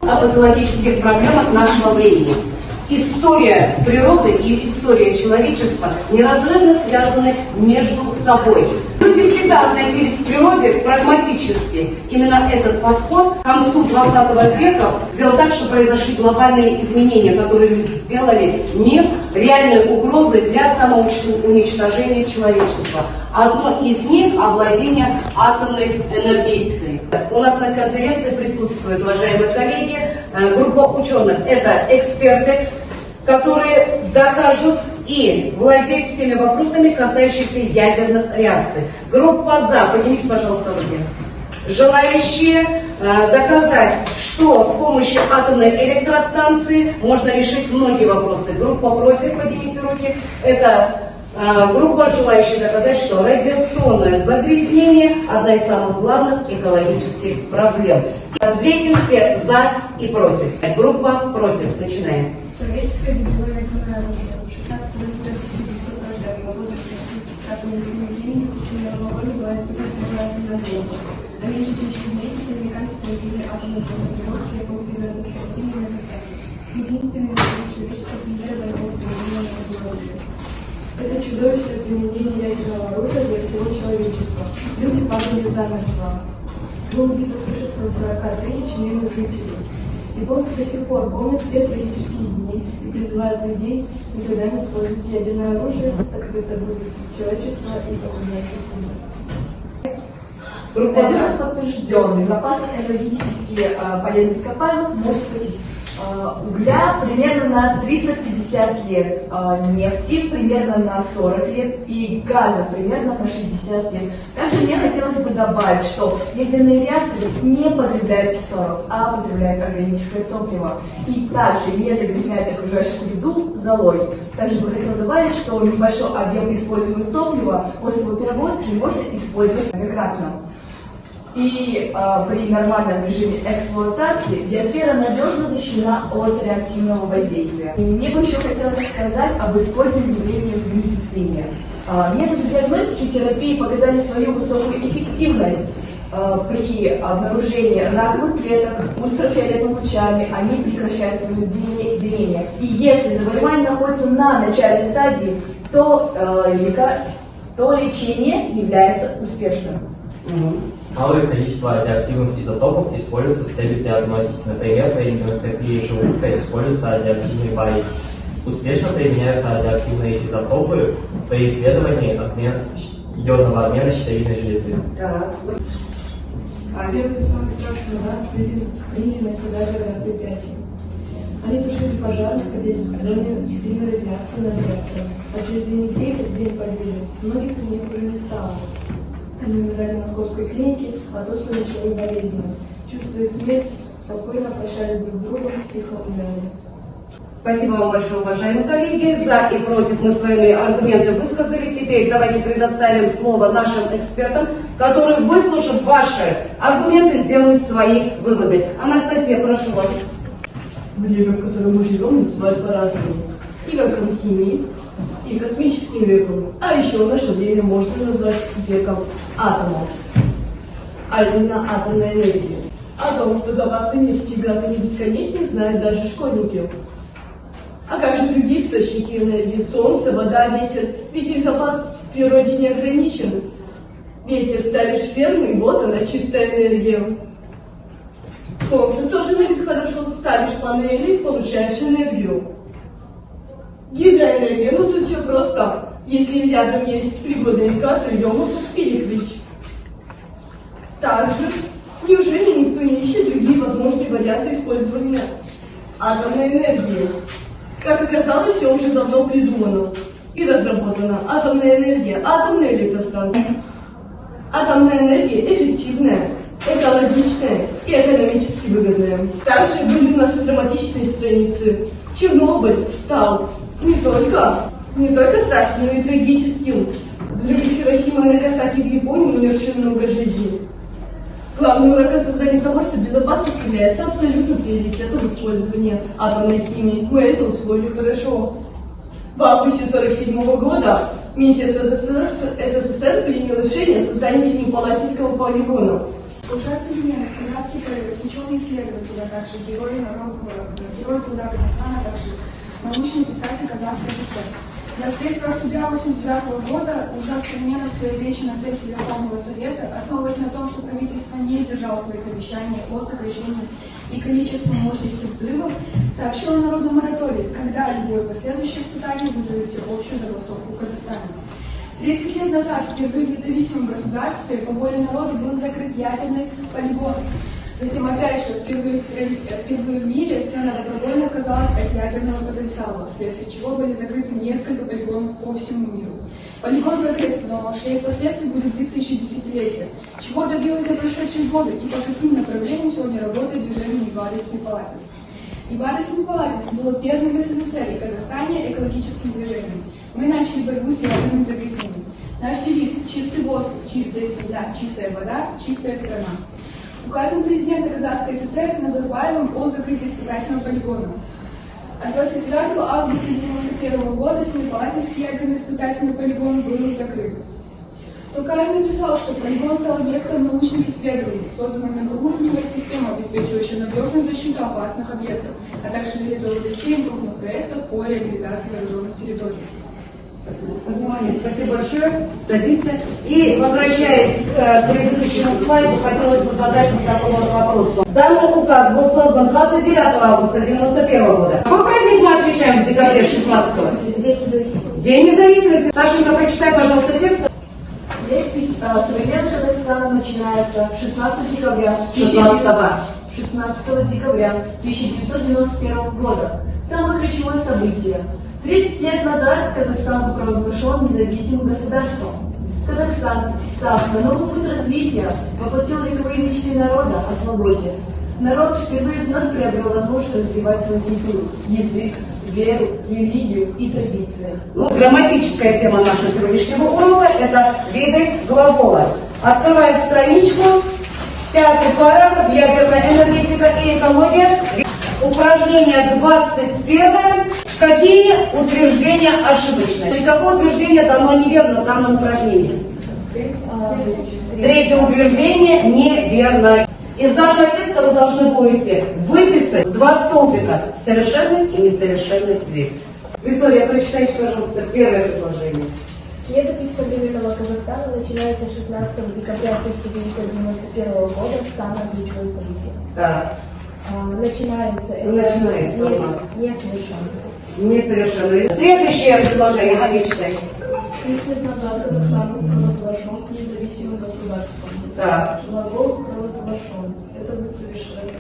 Об экологических проблемах нашего времени. История природы и история человечества неразрывно связаны между собой. Люди всегда относились к природе прагматически. Именно этот подход к концу 20 века сделал так, что произошли глобальные изменения, которые сделали мир реальной угрозой для самоуничтожения человечества. Одно из них – овладение атомной энергетикой. У нас на конференции присутствуют, уважаемые коллеги, группа ученых. Это эксперты, которые докажут и владеют всеми вопросами, касающимися ядерных реакций. Группа «За», поднимите, пожалуйста, руки. Желающие доказать, что с помощью атомной электростанции можно решить многие вопросы. Группа «Против», поднимите руки. Это группа, желающая доказать, что радиационное загрязнение – одна из самых главных экологических проблем. Взвесим все «за» и «против». Группа «Против». Начинаем. Человеческое изобретение ядерное оружие. 16 ноября 1940 года в атомной времени путем мирового войны была испытана первая атомная бомба. А меньше чем через месяц американцы произвели атомную бомбу для японской городов Хиросимы и Нагасаки. Единственный человеческий пример боевого применения ядерного оружия. Это чудовищное применение ядерного оружия для всего человечества. Люди падали замертво. Было убито свыше 140 тысяч мирных жителей. Японцы до сих пор помнят те трагические дни и призывают людей никогда не использовать ядерное оружие, так как это будет человечество и окружающий мир. Один подтвержденный запас энергетически полезных ископаемых может хватить угля примерно на 350 лет, нефти примерно на 40 лет и газа примерно на 60 лет. Также мне хотелось бы добавить, что ядерные реакторы не потребляют кислород, а потребляют органическое топливо и также не загрязняют окружающую среду золой. Также бы хотела добавить, что небольшой объем используемого топлива после его переработки можно использовать многократно. И при нормальном режиме эксплуатации биосфера надежно защищена от реактивного воздействия. И мне бы еще хотелось сказать об использовании явления в медицине. Методы диагностики и терапии показали свою высокую эффективность при обнаружении раковых клеток ультрафиолетовыми лучами, они прекращают свое деление. И если заболевание находится на начальной стадии, то лечение является успешным. Малое количество радиоактивных изотопов используется с целью диагностики. Например, при эндоскопии желудка используются радиоактивные пари. Успешно применяются радиоактивные изотопы при исследовании йодного обмена щитовидной железы. Первый самый страшный удар приняли на себя предприятия. Они тушили пожар, находясь в зоне сильной радиации на реакции. А через 2 недели день победы многих клиник уже не стало. Они умирали в московской клинике от острой лучевой болезни. Чувствуя смерть, спокойно прощались друг с другом, тихо умирали. Спасибо вам большое, уважаемые коллеги. За и против мы свои аргументы высказали. Теперь давайте предоставим слово нашим экспертам, которые, выслушав ваши аргументы, сделают свои выводы. Анастасия, прошу вас. Время, в котором мы живем, называют по-разному. И веком химии, и космическим веком. А еще наше время можно назвать веком атомов. А именно атомной энергии. О том, что запасы нефти и газа не бесконечны, знают даже школьники. А как же другие источники энергии? Солнце, вода, ветер. Ведь их запас в природе не ограничен. Ветер ставишь ферму, и вот она, чистая энергия. Солнце тоже видит хорошо. Ставишь панели, получаешь энергию. Гидроэнергия, ну тут все просто. Если рядом есть пригодная река, то ее можно перекрыть. Также, неужели никто не ищет другие возможные варианты использования атомной энергии? Как оказалось, все уже давно придумано и разработано. Атомная энергия, атомная электростанция. Атомная энергия эффективная, экологичная и экономически выгодная. Также были у нас и драматичные страницы. Чернобыль стал не только страшным, но и трагическим. Взрывы Хиросимы и Нагасаки в Японии унесшие много жизней. Главный урок осознания того, что безопасность является абсолютным приоритетом использования атомной химии. Мы это усвоили хорошо. В августе 1947 года Минсельс СССР принял решение о создании Семипалатинского полигона. Уже современный казахский проект, ученый-исследователь, а также герой труда Казахстана, а также научный писатель Казахской ССР. 23 октября 1989 года ужас Сулейменов в своей речи на сессии Верховного Совета, основываясь на том, что правительство не сдержало своих обещаний о сокращении и количестве мощности взрывов, сообщил о народном моратории, когда любое последующее испытание вызовет всеобщую забастовку в Казахстане. 30 лет назад впервые в независимом государстве по воле народа был закрыт ядерный полигон. Затем, опять же, впервые в мире страна добровольно отказалась от ядерного потенциала, вследствие чего были закрыты несколько полигонов по всему миру. Полигон закрыт, но шлейф последствий будет длиться еще десятилетия. Чего добилось за прошедшие годы и по каким направлениям сегодня работает движение Ибада Семипалатинск? Ибада Семипалатинск было первым в СССР и Казахстане экологическим движением. Мы начали борьбу с ядерным загрязнением. Наш девиз – чистый воздух, чистая земля, чистая вода, чистая страна. Указом президента Казахской ССР Назарбаевым о закрытии испытательного полигона. От 29 августа 1991 года Семипалатинский ядерный испытательный полигон был закрыт. То каждый написал, что полигон стал объектом научных исследований, созданной многоуровневая система, обеспечивающая надежную защиту опасных объектов, а также реализовывали 7 крупных проектов по реабилитации зараженных территорий. Спасибо за внимание. Спасибо большое. Садимся. И, возвращаясь к предыдущему слайду, хотелось бы задать вот такой вот вопрос. Данный указ был создан 29 августа 1991 года. Какой праздник мы отмечаем в декабре 16-го? День независимости. Сашенька, прочитай, пожалуйста, текст. Летопись современного Казахстана начинается 16 декабря 1991 года. Самое ключевое событие. 30 лет назад Казахстан был провозглашен независимым государством. Казахстан, став на новый путь развития, воплотил вековые мечты народа о свободе. Народ впервые вновь приобрел возможность развивать свою культуру, язык, веру, религию и традиции. Грамматическая тема нашего сегодняшнего урока – это виды глагола. Открываем страничку, 5-й параграф, ядерная энергетика и экология. Упражнение 21. Какие утверждения ошибочны? Какое утверждение дано неверно в данном упражнении? Третье утверждение неверно. Из нашего текста вы должны будете выписать 2 столбика: совершенный и несовершенный вид. Виктория, прочитайте, пожалуйста, первое предложение. Летопись современного Казахстана начинается 16 декабря 1991 года, самое ключевое событие. Так. Начинается у нас. Несовершенно. Несовершенный. Следующее предложение. Аня, читай. 30 лет назад Казахстан был провозглашен независимым государством. Так. Глагол провозглашен. Это будет совершенно.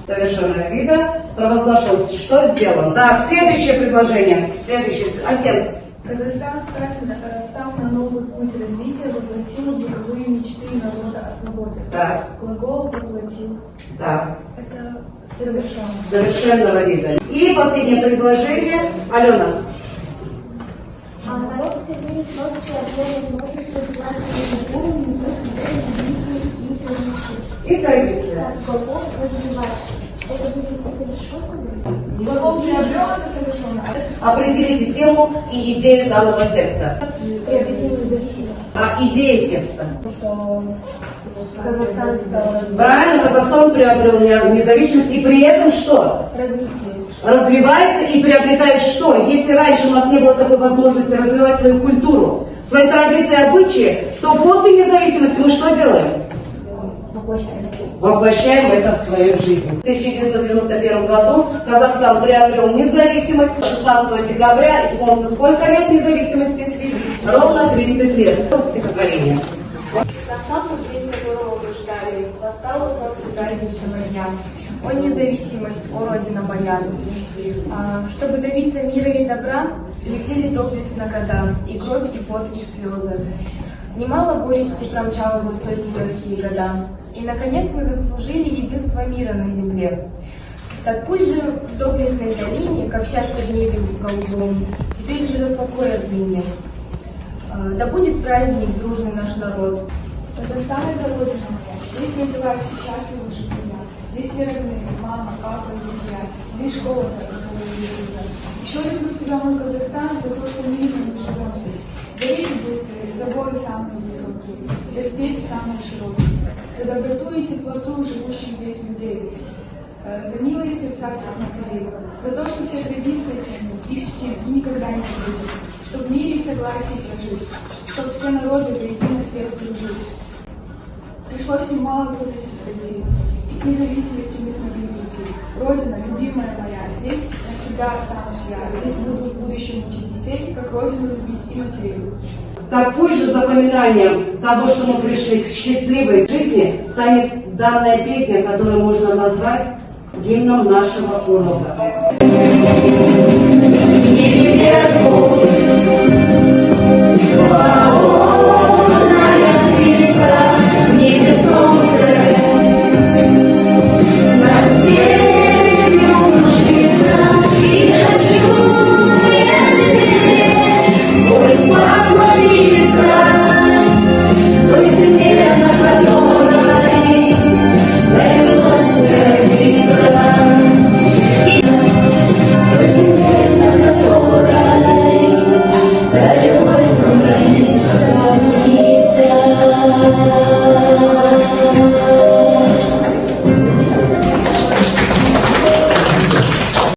Совершенного вида. Провозглашен. Что сделан? Так, следующее предложение. Следующее. Асен. Казахстан, став на новый путь развития, воплотил вековые мечты народа о свободе. Так. Глагол воплотил. Так. Это совершенно. Совершенного вида. И последнее предложение. Алена. Народ впервые вновь приобрел возможность развивать свою культуру, язык, веру, религию и традиция. Глагол развивать. Это будет совершенно. Глагол приобрел, это совершенно. Определите тему и идею данного текста. Приобретение независимости. А идея текста. Что Казахстан стал Правильно, Казахстан приобрел независимость и при этом что? развитие. Развивается и приобретает что? Если раньше у нас не было такой возможности развивать свою культуру, свои традиции и обычаи, то после независимости мы что делаем? Воплощаем это в свою жизнь. В 1991 году Казахстан приобрел независимость. 16 декабря исполнится сколько лет независимости? 30. Ровно 30 лет. Вот стихотворение. Настал тот день, которого мы ждали, восстало солнце праздничного дня. О независимость, о Родина моя! Чтобы добиться мира и добра, летели доблестно года, и кровь, и пот, и слезы. Немало горести промчало за столь нелегкие года, и, наконец, мы заслужили единство мира на земле. Так пусть же в доблестной долине, как счастье в небе голубом, теперь живет покой отныне. Да будет праздник, дружный наш народ. Казахстан — это Родина моя. Здесь не называются счастливы лучше меня. Здесь родные, мама, папа, друзья. Здесь школа, в которой я люблю. Еще люблю тебя, мой Казахстан, за то, что мирно мы живем здесь. За реки быстрые, за горы самые высокие, за степи самые широкие, за доброту и теплоту живущих здесь людей, за милые сердца всех матерей, за то, что все традиции хранят, их чтим и никогда не забудем, чтоб в мире и согласии прожить, чтоб все народы воедино всех сдружить. Пришлось немало трудностей пройти, и к независимости мы смогли прийти. Родина, любимая моя, здесь навсегда останусь я, здесь буду в будущем учить детей, как родину любить и матерей. Такой же запоминанием того, что мы пришли к счастливой жизни, станет данная песня, которую можно назвать гимном нашего урока. Родилась,